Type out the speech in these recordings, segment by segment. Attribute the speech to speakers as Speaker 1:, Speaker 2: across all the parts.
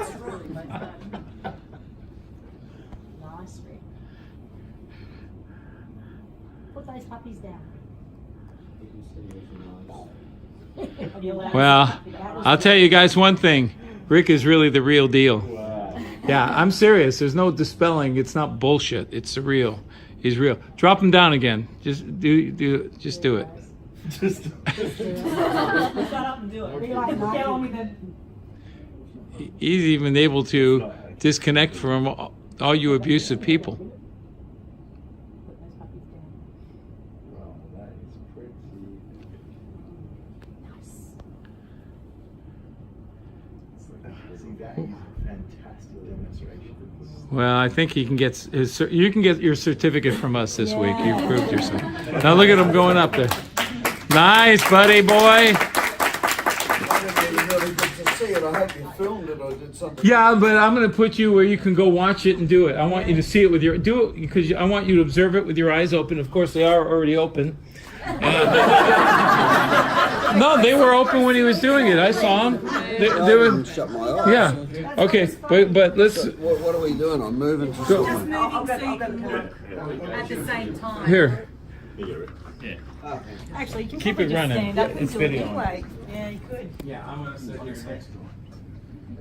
Speaker 1: That's really fun. Nice, Rick. Put those puppies down.
Speaker 2: Well, I'll tell you guys one thing. Rick is really the real deal.
Speaker 3: Wow.
Speaker 2: Yeah, I'm serious. There's no dispelling. It's not bullshit. It's real. He's real. Drop him down again. Just do it.
Speaker 3: Just
Speaker 1: Shut up and do it. Get on with it.
Speaker 2: He's even able to disconnect from all you abusive people.
Speaker 1: Put those puppies down.
Speaker 3: Wow, that is pretty. See, that is a fantastic demonstration.
Speaker 2: Well, I think he can get his. You can get your certificate from us this week. You've proved yourself. Now look at him going up there. Nice, buddy boy. Yeah, but I'm going to put you where you can go watch it and do it. I want you to see it with your because I want you to observe it with your eyes open. Of course, they are already open. No, they were open when he was doing it. I saw them. They were.
Speaker 4: Shut my eyes.
Speaker 2: Yeah. Okay, but let's.
Speaker 4: So what are we doing? I'm moving to
Speaker 5: Just
Speaker 4: somewhere.
Speaker 5: moving so you can look at the same time.
Speaker 2: Here.
Speaker 1: Actually, you can
Speaker 2: Keep
Speaker 1: probably
Speaker 2: it
Speaker 1: just
Speaker 2: running.
Speaker 1: stand up and
Speaker 2: It's
Speaker 1: do it
Speaker 2: video.
Speaker 1: anyway. Yeah, you could.
Speaker 2: Yeah, I'm going to sit here next to him.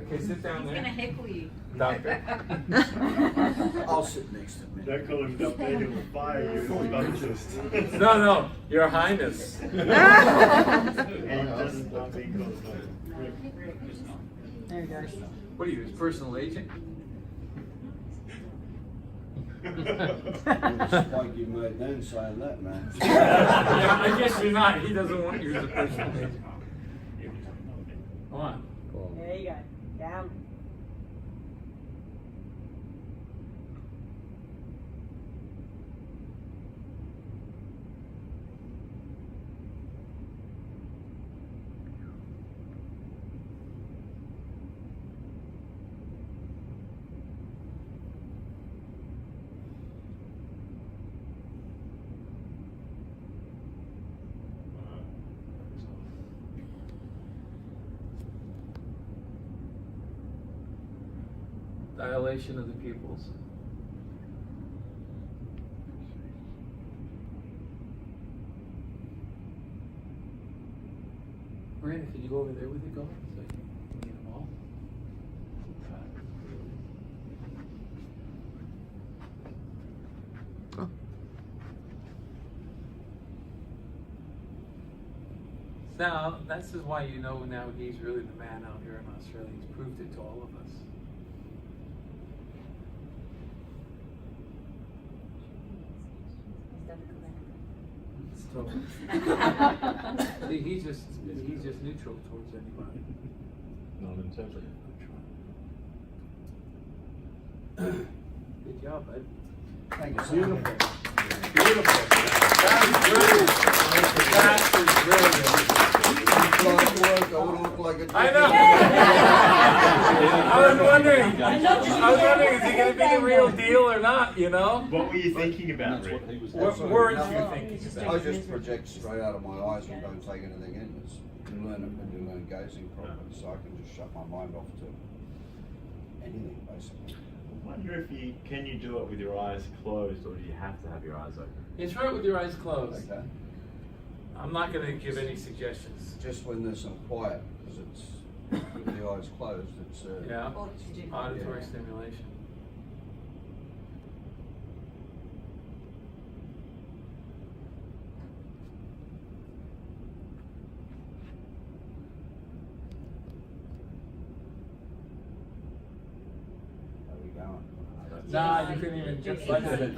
Speaker 2: Okay, sit down
Speaker 5: He's gonna heckle you.
Speaker 2: Doctor.
Speaker 4: I'll sit next to me.
Speaker 3: Don't call him Dr. He will fire you.
Speaker 2: No, Your Highness.
Speaker 3: And he doesn't want me called Dr.
Speaker 1: There you go.
Speaker 2: What are you, his personal agent?
Speaker 4: Spike you made then saying that, man.
Speaker 2: Yeah, I guess you're not. He doesn't want you as a personal agent. Come on.
Speaker 1: There you go. Down.
Speaker 2: Dilation of the pupils. Miranda, could you go over there with your gold so you can get them all? Now, this is why you know now he's really the man out here in Australia. He's proved it to all of us. See, he's just neutral towards anybody.
Speaker 3: Non-interpretive.
Speaker 2: Good job, bud.
Speaker 4: Thank you, sir.
Speaker 2: Beautiful. Beautiful. That is brilliant.
Speaker 4: I want to look like a
Speaker 2: I know. I was wondering, is he going to be the real deal or not, you know?
Speaker 3: What were you thinking about, Rick?
Speaker 2: What weren't you thinking
Speaker 4: I
Speaker 2: about?
Speaker 4: just project straight out of my eyes and don't take anything in. You learn it when you learn gazing properly, so I can just shut my mind off to anything, basically.
Speaker 3: I wonder if can you do it with your eyes closed, or do you have to have your eyes open?
Speaker 2: It's right with your eyes closed.
Speaker 4: Okay.
Speaker 2: I'm not going to give any suggestions.
Speaker 4: Just when there's some quiet, because it's with the eyes closed, it's
Speaker 2: Yeah,
Speaker 5: Or did you do
Speaker 2: auditory stimulation.
Speaker 4: How we going?
Speaker 2: Nah, you couldn't even just like it.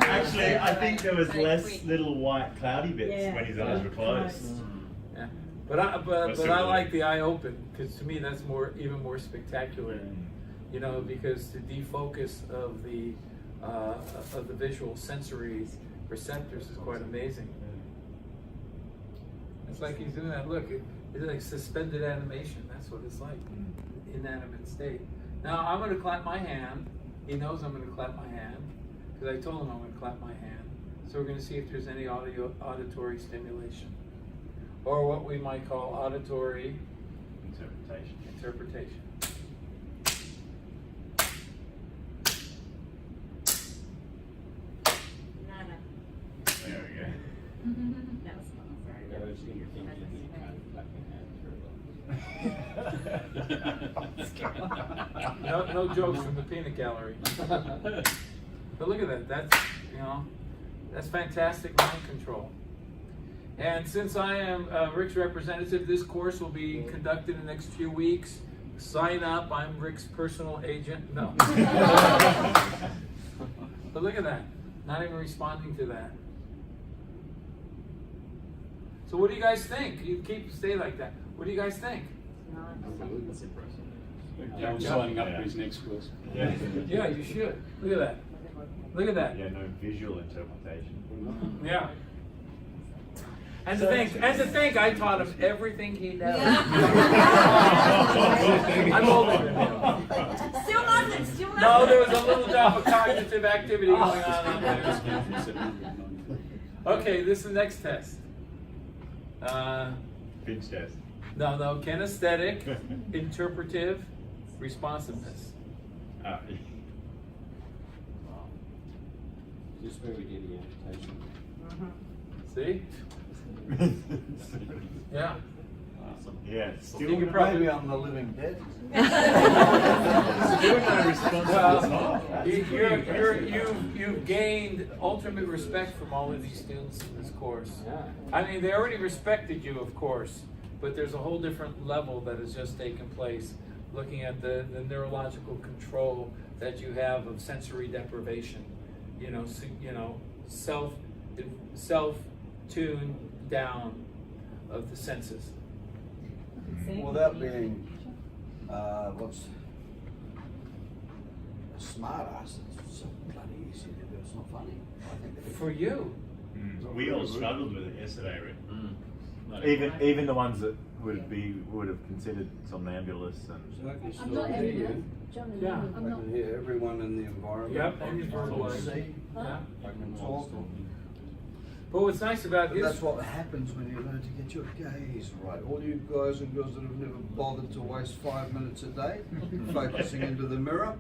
Speaker 3: Actually, I think there was less little white cloudy bits
Speaker 1: Yeah.
Speaker 3: when his eyes were closed.
Speaker 2: Yeah, but I like the eye open because to me that's even more spectacular. You know, because the defocus of the visual sensory receptors is quite amazing. It's like he's doing that. Look, it's like suspended animation. That's what it's like, inanimate state. Now I'm going to clap my hand. He knows I'm going to clap my hand because I told him I'm going to clap my hand. So we're going to see if there's any auditory stimulation, or what we might call auditory
Speaker 3: interpretation.
Speaker 2: Interpretation.
Speaker 5: Nada.
Speaker 3: There we go.
Speaker 5: That was fun. Sorry.
Speaker 2: No jokes from the peanut gallery. But look at that. That's, you know, that's fantastic mind control. And since I am Rick's representative, this course will be conducted in the next few weeks. Sign up. I'm Rick's personal agent. No. But look at that. Not even responding to that. So what do you guys think? You stay like that. What do you guys think?
Speaker 6: Yeah, I'm signing up for his next course.
Speaker 3: Yeah.
Speaker 2: Yeah, you should. Look at that. Look at that.
Speaker 3: Yeah, no visual interpretation.
Speaker 2: Yeah. And to think, I taught him everything he knows. I'm older than him.
Speaker 5: Still nothing. Still nothing.
Speaker 2: No, there was a little bit of a cognitive activity going on up there. Okay, this is the next test.
Speaker 3: Finch test.
Speaker 2: No, kinesthetic, interpretive, responsiveness.
Speaker 6: Just where we did the amputation.
Speaker 2: See? Yeah.
Speaker 6: Awesome.
Speaker 3: Yeah, still
Speaker 2: You can probably-
Speaker 4: Maybe I'm the living dead.
Speaker 3: still no response to this.
Speaker 2: Well, you've gained ultimate respect from all of these students in this course.
Speaker 6: Yeah.
Speaker 2: I mean, they already respected you, of course, but there's a whole different level that has just taken place, looking at the neurological control that you have of sensory deprivation. Self-tune down of the senses.
Speaker 4: Without being, what's a smart ass, it's so bloody easy to do, it's not funny. I think that
Speaker 2: For you.
Speaker 3: We all struggled with it yesterday, Rick.
Speaker 6: Not
Speaker 3: Even the ones that would have considered somnambulous and.
Speaker 4: So I can
Speaker 7: I'm
Speaker 4: still
Speaker 7: not
Speaker 4: hear
Speaker 7: Emily.
Speaker 4: you.
Speaker 7: Johnny,
Speaker 2: Yeah.
Speaker 7: I'm
Speaker 4: I
Speaker 7: not.
Speaker 4: can hear everyone in the environment.
Speaker 2: Yep,
Speaker 4: I can
Speaker 2: and verbalize.
Speaker 4: see.
Speaker 2: Yeah.
Speaker 4: I can talk.
Speaker 2: But what's nice about
Speaker 4: But
Speaker 2: his
Speaker 4: that's what happens when you learn to get your gaze right. All you guys and girls that have never bothered to waste 5 minutes a day focusing into the mirror.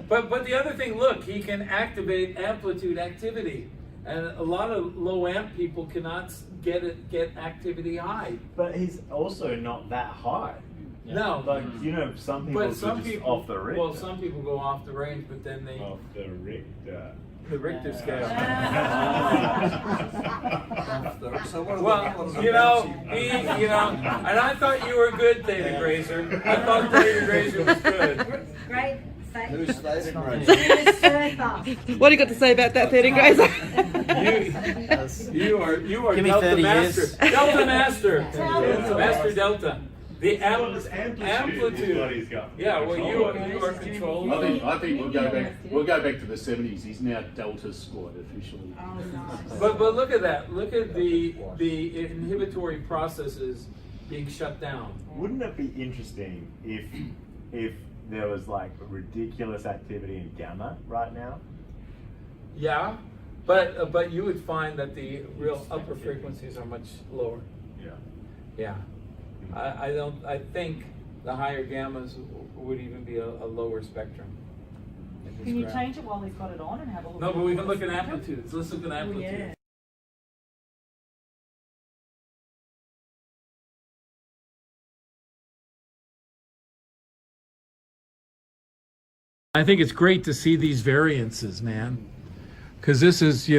Speaker 2: But the other thing, look, he can activate amplitude activity, and a lot of low amp people cannot get activity high.
Speaker 3: But he's also not that high.
Speaker 2: No,
Speaker 3: Like some people
Speaker 2: but
Speaker 3: are
Speaker 2: some
Speaker 3: just
Speaker 2: people
Speaker 3: off the Richter.
Speaker 2: Well, some people go off the range, but then they
Speaker 3: Off the Richter.
Speaker 2: the Richter scale.
Speaker 4: So what are
Speaker 2: Well,
Speaker 4: the
Speaker 2: and I thought you were good, Theta Grazer. I thought Theta Grazer was good.
Speaker 5: Great.
Speaker 4: Who's Theta Grazer?
Speaker 1: What do you got to say about that, Theta Grazer?
Speaker 2: You are
Speaker 8: Give me
Speaker 2: Delta
Speaker 8: 30
Speaker 2: Master.
Speaker 8: years.
Speaker 2: Delta Master.
Speaker 5: Delta.
Speaker 2: Master Delta. The
Speaker 3: Amplitude is what
Speaker 2: amplitude.
Speaker 3: he's got.
Speaker 2: Yeah, well, you are controlled.
Speaker 6: I think we'll go back to the 70s. He's now Delta Squad officially.
Speaker 5: Oh, nice.
Speaker 2: But look at that. Look at the inhibitory processes being shut down.
Speaker 3: Wouldn't it be interesting if there was like ridiculous activity in gamma right now?
Speaker 2: Yeah, but you would find that the real upper frequencies are much lower.
Speaker 3: Yeah.
Speaker 2: Yeah, I think the higher gammas would even be a lower spectrum. in this
Speaker 1: Can you
Speaker 2: graph.
Speaker 1: change it while he's got it on and have a look?
Speaker 2: No, but we can look at amplitudes. Let's look at
Speaker 1: Oh,
Speaker 2: amplitude.
Speaker 1: yeah.
Speaker 2: I think it's great to see these variances, man, because this is, he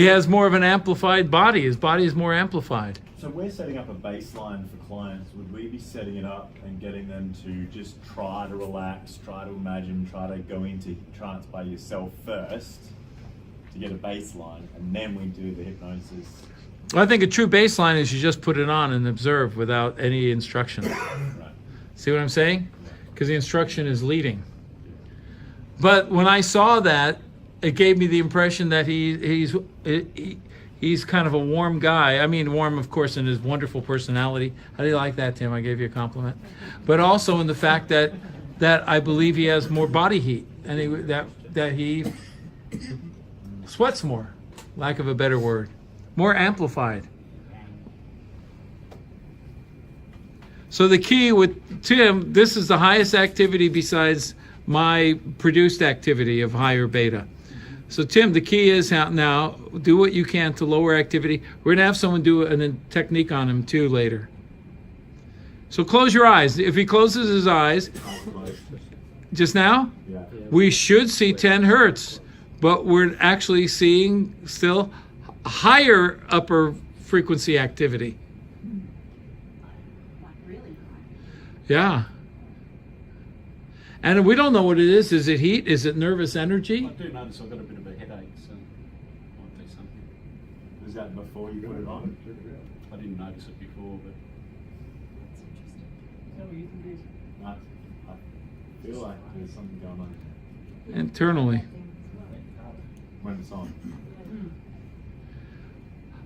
Speaker 2: has more of an amplified body. His body is more amplified.
Speaker 3: So we're setting up a baseline for clients. Would we be setting it up and getting them to just try to relax, try to imagine, try to go into trance by yourself first to get a baseline, and then we do the hypnosis?
Speaker 2: I think a true baseline is you just put it on and observe without any instruction.
Speaker 3: Right.
Speaker 2: See what I'm saying? Because the instruction is leading. But when I saw that, it gave me the impression that he's kind of a warm guy. I mean, warm, of course, in his wonderful personality. How do you like that, Tim? I gave you a compliment. But also in the fact that I believe he has more body heat, and that he sweats more, lack of a better word, more amplified. So the key with Tim, this is the highest activity besides my produced activity of higher beta. So Tim, the key is now do what you can to lower activity. We're gonna have someone do a technique on him too later. So close your eyes. If he closes his eyes, just now,
Speaker 3: Yeah.
Speaker 2: we should see 10 hertz, but we're actually seeing still higher upper frequency activity.
Speaker 5: Like really high.
Speaker 2: Yeah. And we don't know what it is. Is it heat? Is it nervous energy?
Speaker 6: I do notice I've got a bit of a headache, so might be something.
Speaker 3: Was that before you put it on?
Speaker 6: I didn't notice it before, but
Speaker 3: I feel like there's something going on
Speaker 2: Internally.
Speaker 3: when it's on.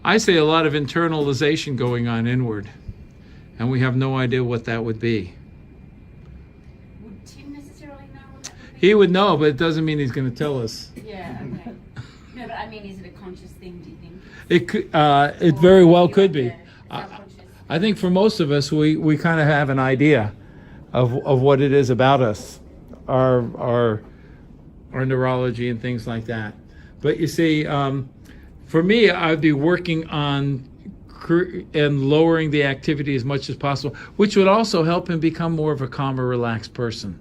Speaker 2: I say a lot of internalization going on inward, and we have no idea what that would be.
Speaker 5: Would Tim necessarily know what that would be?
Speaker 2: He would know, but it doesn't mean he's going to tell us.
Speaker 5: Yeah, okay. No, but I mean, is it a conscious thing, do you think?
Speaker 2: It could, it very well
Speaker 5: Or
Speaker 2: could
Speaker 5: like
Speaker 2: be.
Speaker 5: a subconscious?
Speaker 2: I think for most of us, we kind of have an idea of what it is about us, our neurology and things like that. But you see, for me, I'd be working on and lowering the activity as much as possible, which would also help him become more of a calmer, relaxed person.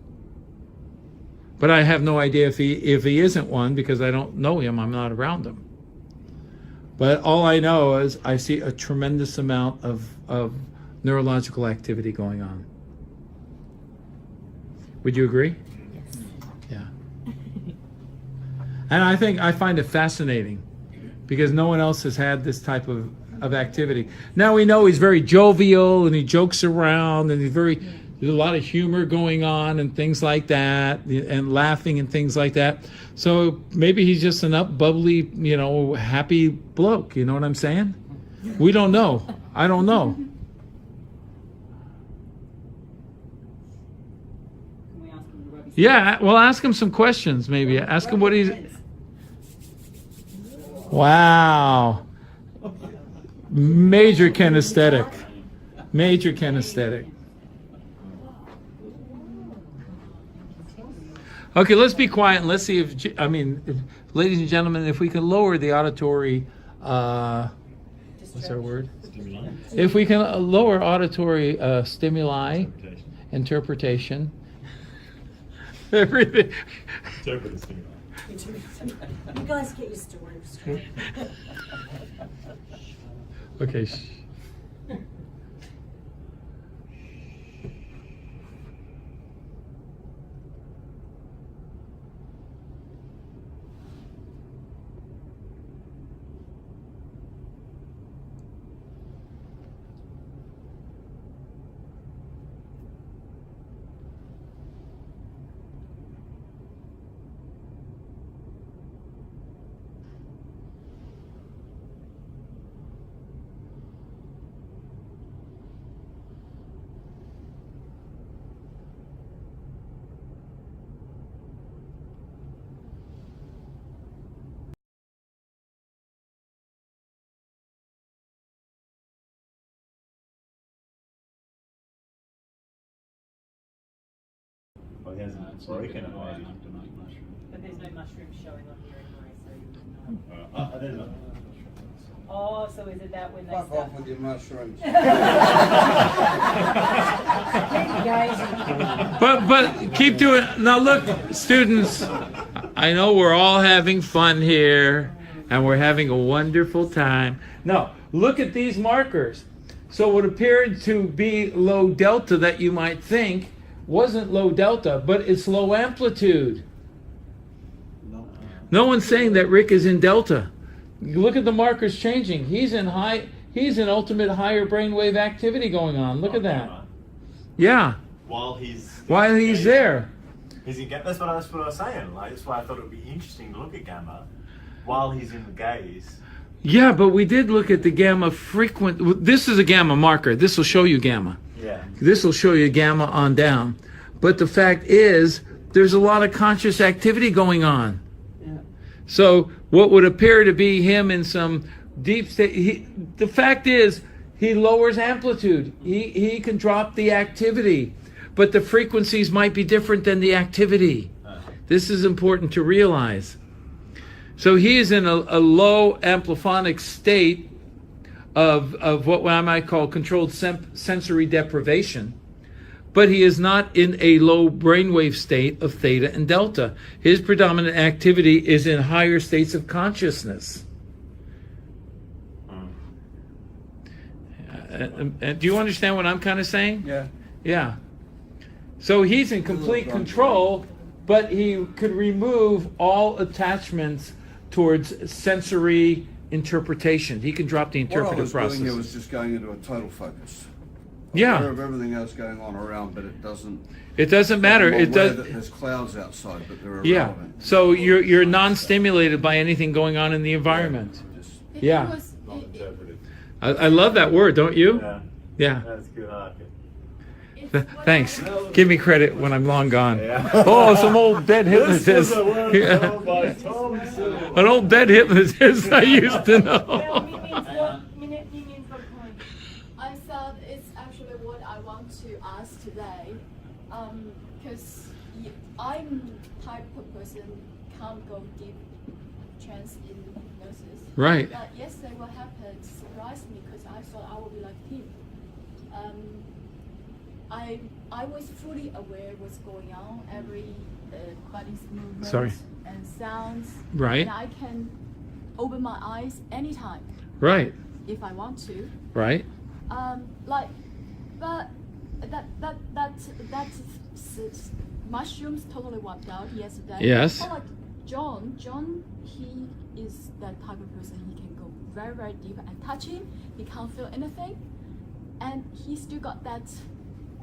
Speaker 2: But I have no idea if he isn't one, because I don't know him. I'm not around him. But all I know is I see a tremendous amount of neurological activity going on. Would you agree?
Speaker 5: Yes.
Speaker 2: Yeah. And I find it fascinating because no one else has had this type of activity. Now we know he's very jovial and he jokes around and there's a lot of humor going on and things like that, and laughing and things like that. So maybe he's just an bubbly, happy bloke. You know what I'm saying? We don't know. I don't know.
Speaker 7: Can we ask him to rub his
Speaker 2: Yeah, well, ask him some questions, maybe. Ask him what he's... Wow. Major kinesthetic. Major kinesthetic. Okay, let's be quiet and let's see ladies and gentlemen, if we can lower the auditory, what's our word?
Speaker 3: Stimuli.
Speaker 2: If we can lower auditory stimuli, interpretation, everything.
Speaker 3: Interpret the stimuli.
Speaker 7: You guys get your story straight.
Speaker 2: Okay.
Speaker 3: Well, he hasn't
Speaker 6: it's not
Speaker 3: broken it,
Speaker 6: high
Speaker 3: maybe.
Speaker 6: enough to make mushroom.
Speaker 7: But there's no mushrooms showing on here anyway, so you wouldn't know.
Speaker 3: I don't know.
Speaker 7: Oh, so is it that when they
Speaker 4: Fuck
Speaker 7: start?
Speaker 4: off with your mushrooms.
Speaker 2: But keep doing. Now look, students, I know we're all having fun here and we're having a wonderful time. Now, look at these markers. So what appeared to be low delta that you might think wasn't low delta, but it's low amplitude. No one's saying that Rick is in delta. You look at the markers changing. He's in ultimate higher brainwave activity going on. Look at that. Yeah.
Speaker 3: While he's
Speaker 2: there.
Speaker 3: He's in that's what I was saying. Like, that's why I thought it would be interesting to look at gamma while he's in the gaze.
Speaker 2: Yeah, but we did look at the gamma frequent. This is a gamma marker. This will show you gamma.
Speaker 3: Yeah.
Speaker 2: This will show you gamma on down. But the fact is, there's a lot of conscious activity going on.
Speaker 1: Yeah.
Speaker 2: So what would appear to be him in some deep state, the fact is, he lowers amplitude. He can drop the activity, but the frequencies might be different than the activity. This is important to realize. So he is in a low ampliphonic state of what I might call controlled sensory deprivation, but he is not in a low brainwave state of theta and delta. His predominant activity is in higher states of consciousness. Do you understand what I'm kind of saying?
Speaker 4: Yeah.
Speaker 2: Yeah. So he's in complete control, but he could remove all attachments towards sensory interpretation. He can drop the interpretive
Speaker 4: What I was
Speaker 2: process.
Speaker 4: doing here was just going into a total focus.
Speaker 2: Yeah.
Speaker 4: Aware of everything else going on around, but it doesn't.
Speaker 2: It doesn't matter.
Speaker 4: I'm
Speaker 2: It
Speaker 4: aware
Speaker 2: does.
Speaker 4: that there's clouds outside, but they're
Speaker 2: Yeah.
Speaker 4: irrelevant.
Speaker 2: So you're non-stimulated by anything going on in the environment.
Speaker 4: Just,
Speaker 5: If
Speaker 2: Yeah.
Speaker 5: it was,
Speaker 3: Non-interpretive.
Speaker 2: I love that word, don't you?
Speaker 3: Yeah,
Speaker 2: Yeah.
Speaker 3: that's good. I like it.
Speaker 2: Thanks. Give me credit when I'm long gone.
Speaker 3: Yeah.
Speaker 2: Oh, some old dead
Speaker 3: This
Speaker 2: hypnotist.
Speaker 3: was a word
Speaker 2: Yeah.
Speaker 3: told by Tom Silver.
Speaker 2: An old dead hypnotist I used to
Speaker 7: Well,
Speaker 2: know.
Speaker 7: means what point?
Speaker 8: I thought it's actually what I want to ask today, because I'm type of person can't go deep trance in hypnosis.
Speaker 2: Right.
Speaker 8: But yesterday what happened surprised me because I thought I would be like him. I was fully aware what's going on, every body's movement
Speaker 2: Sorry.
Speaker 8: and sounds.
Speaker 2: Right.
Speaker 8: And I can open my eyes anytime
Speaker 2: Right.
Speaker 8: if I want to.
Speaker 2: Right.
Speaker 8: Like, but mushrooms totally wiped out yesterday.
Speaker 2: Yes.
Speaker 8: But like John, he is that type of person. He can go very, very deep and touch him. He can't feel anything, and he still got that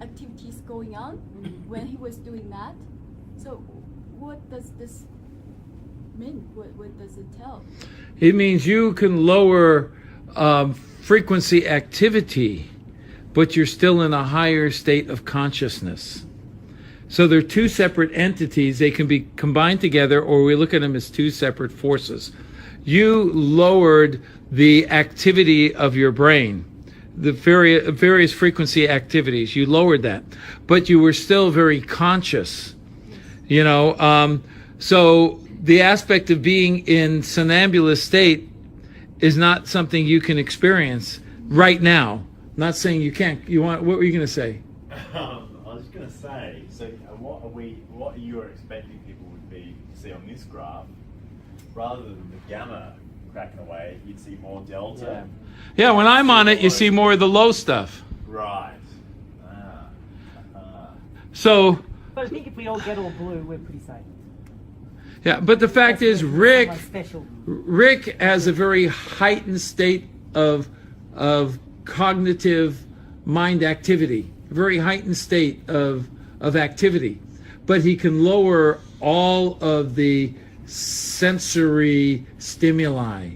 Speaker 8: activities going on when he was doing that. So, what does this mean? What does it tell?
Speaker 2: It means you can lower frequency activity, but you're still in a higher state of consciousness. So they're two separate entities. They can be combined together, or we look at them as two separate forces. You lowered the activity of your brain, the various frequency activities. You lowered that, but you were still very conscious. You know, so the aspect of being in somnambulous state is not something you can experience right now. I'm not saying you can't. What were you going to say?
Speaker 3: I was going to say, so what you were expecting people would be to see on this graph, rather than the gamma cracking away, you'd see more delta.
Speaker 2: Yeah, when I'm on it, you see more of the low stuff.
Speaker 3: Right.
Speaker 2: So,
Speaker 7: But I think if we all get all blue, we're pretty safe.
Speaker 2: yeah, but the fact is,
Speaker 7: Someone special.
Speaker 2: Rick has a very heightened state of cognitive mind activity, a very heightened state of activity, but he can lower all of the sensory stimuli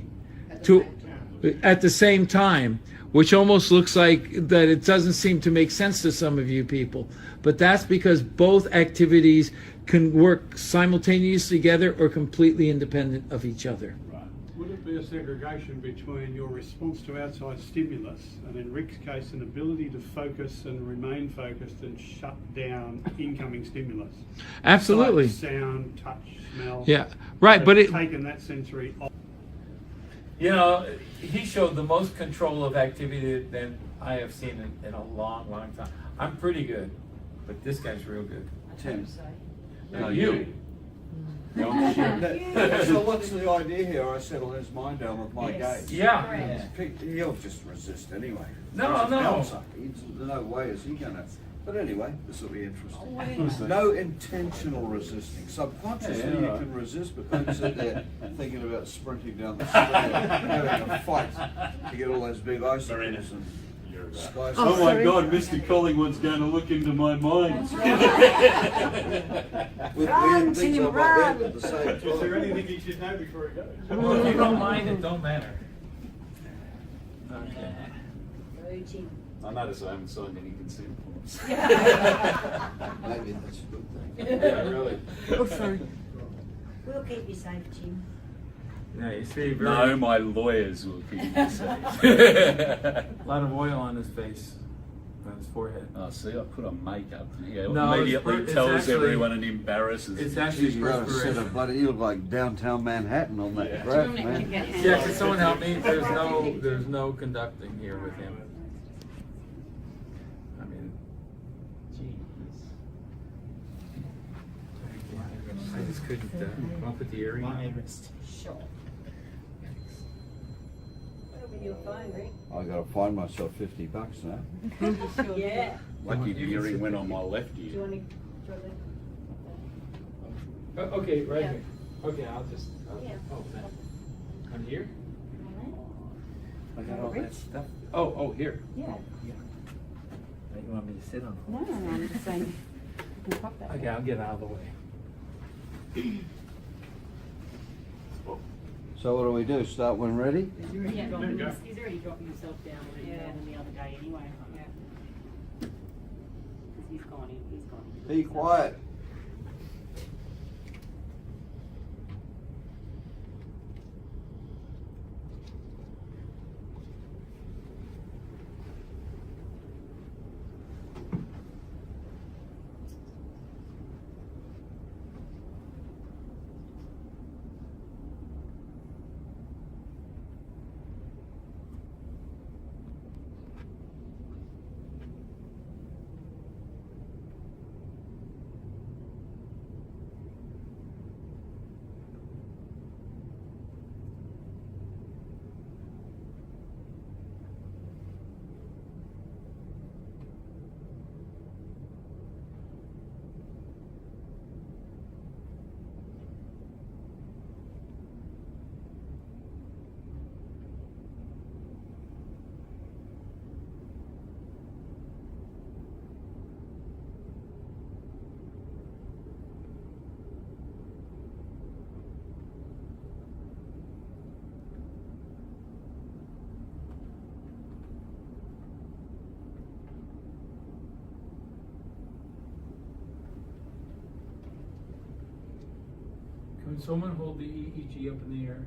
Speaker 2: at the same time, which almost looks like that it doesn't seem to make sense to some of you people. But that's because both activities can work simultaneously together or completely independent of each other.
Speaker 9: Would it be a segregation between your response to outside stimulus and, in Rick's case, an ability to focus and remain focused and shut down incoming stimulus?
Speaker 2: Absolutely.
Speaker 9: Sight, sound, touch, smell.
Speaker 2: Yeah, right, but it...
Speaker 9: taken that sensory off.
Speaker 2: You know, he showed the most control of activity that I have seen in a long, long time. I'm pretty good, but this guy's real good.
Speaker 4: Tim.
Speaker 2: No, you.
Speaker 4: So what's the idea here? I settle his mind down with my gaze.
Speaker 2: Yeah.
Speaker 4: He'll just resist anyway.
Speaker 2: No.
Speaker 4: There's no way is he gonna. But anyway, this will be interesting. No intentional resisting. Subconsciously you can resist, but don't sit there thinking about sprinting down the street or having a fight to get all those big icicles and skies.
Speaker 6: Oh my God, Mr. Collingwood's going to look into my mind.
Speaker 4: With weird things on my head at the same time.
Speaker 3: Is there anything you should know before it goes?
Speaker 2: Well, if you don't mind, it don't matter. Okay.
Speaker 6: I notice I haven't signed any consent forms.
Speaker 4: Maybe that's a good thing.
Speaker 6: Yeah, really.
Speaker 7: Oh, sorry.
Speaker 10: We'll keep you safe, Jim.
Speaker 2: Yeah, you see,
Speaker 6: No, my lawyers will keep me safe.
Speaker 2: a lot of oil on his face, on his forehead.
Speaker 6: Oh, see, I put on makeup. Yeah,
Speaker 2: No,
Speaker 6: immediately
Speaker 2: it's
Speaker 6: tells
Speaker 2: actually-
Speaker 6: everyone and embarrasses.
Speaker 2: It's
Speaker 6: them.
Speaker 2: actually
Speaker 4: You got a set of
Speaker 2: perspiration.
Speaker 4: bloody, you look like downtown Manhattan on that
Speaker 6: Yeah.
Speaker 4: graph,
Speaker 5: Dominic
Speaker 4: man.
Speaker 5: can get hands.
Speaker 2: Yeah, can someone help me? There's no conducting here with him. I mean, I just couldn't come up with the earring.
Speaker 7: Sure. Whatever you'll find, Rick.
Speaker 4: I gotta find myself $50 now.
Speaker 7: Yeah.
Speaker 6: Lucky the earring went on my left
Speaker 7: Do you
Speaker 6: ear.
Speaker 7: want to draw the?
Speaker 2: Okay, right
Speaker 7: Yeah.
Speaker 2: here. Okay, I'll just.
Speaker 7: Yeah.
Speaker 2: Oh, thanks. On here?
Speaker 1: I got all that stuff.
Speaker 2: Oh, here.
Speaker 1: You want me to sit on?
Speaker 5: No, I'm just saying, you can pop that.
Speaker 2: Okay, I'll get out of the way.
Speaker 4: So what do we do? Start when ready?
Speaker 7: He's already
Speaker 9: There you
Speaker 7: dropping,
Speaker 9: go.
Speaker 7: he's already dropping himself down a little more than the other day anyway. Yeah. Because he's gone in, he's gone.
Speaker 4: Be quiet.
Speaker 2: Can someone hold the EEG up in the air?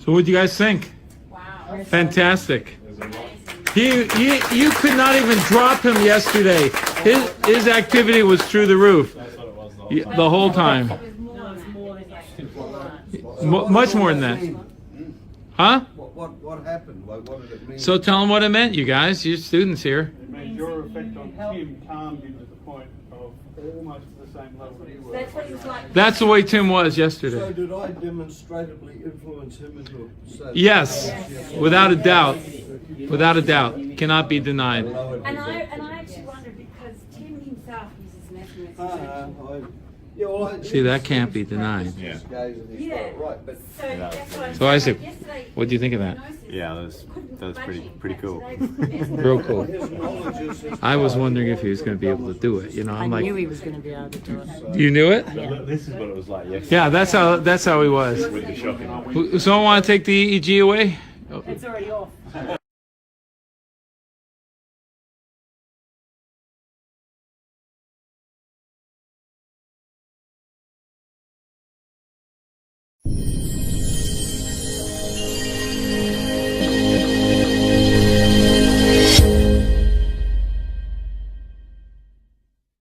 Speaker 2: So what do you guys think?
Speaker 5: Wow.
Speaker 2: Fantastic. You could not even drop him yesterday. His activity was through the roof. The whole time.
Speaker 5: It was more
Speaker 7: No, it's
Speaker 5: than
Speaker 7: more
Speaker 5: that.
Speaker 7: than that.
Speaker 2: Much more than that. Huh?
Speaker 4: What happened? What did it mean?
Speaker 2: So tell him what it meant, you guys. You students here.
Speaker 9: It means your effect on Tim calmed him to the point of almost the same level you were.
Speaker 5: That's what he was like.
Speaker 2: That's the way Tim was
Speaker 4: So
Speaker 2: yesterday.
Speaker 4: did I demonstratively influence him into a
Speaker 2: Yes, without a doubt. Without a doubt. Cannot be denied.
Speaker 5: And I actually wondered because Tim himself uses mesmerism.
Speaker 2: See, that can't be denied.
Speaker 3: Yeah.
Speaker 5: Yeah.
Speaker 4: Right, but
Speaker 5: So that's what I'm
Speaker 2: So Isaac,
Speaker 5: saying. Yesterday,
Speaker 2: what do you think of that?
Speaker 5: hypnosis
Speaker 3: Yeah, that was
Speaker 5: couldn't
Speaker 3: pretty
Speaker 5: budge him,
Speaker 3: pretty
Speaker 5: but
Speaker 3: cool.
Speaker 5: today was mesmerism.
Speaker 2: Real cool.
Speaker 4: his knowledge is his
Speaker 2: I was
Speaker 4: power.
Speaker 2: wondering if he was going to be able to do it. You know, I'm
Speaker 7: I knew he
Speaker 2: like,
Speaker 7: was going to be able to do it.
Speaker 2: you knew it?
Speaker 3: This is what it was like yesterday.
Speaker 2: Yeah, that's how he was.
Speaker 3: With the shocking.
Speaker 2: Someone want to take the EEG away?
Speaker 7: It's already off.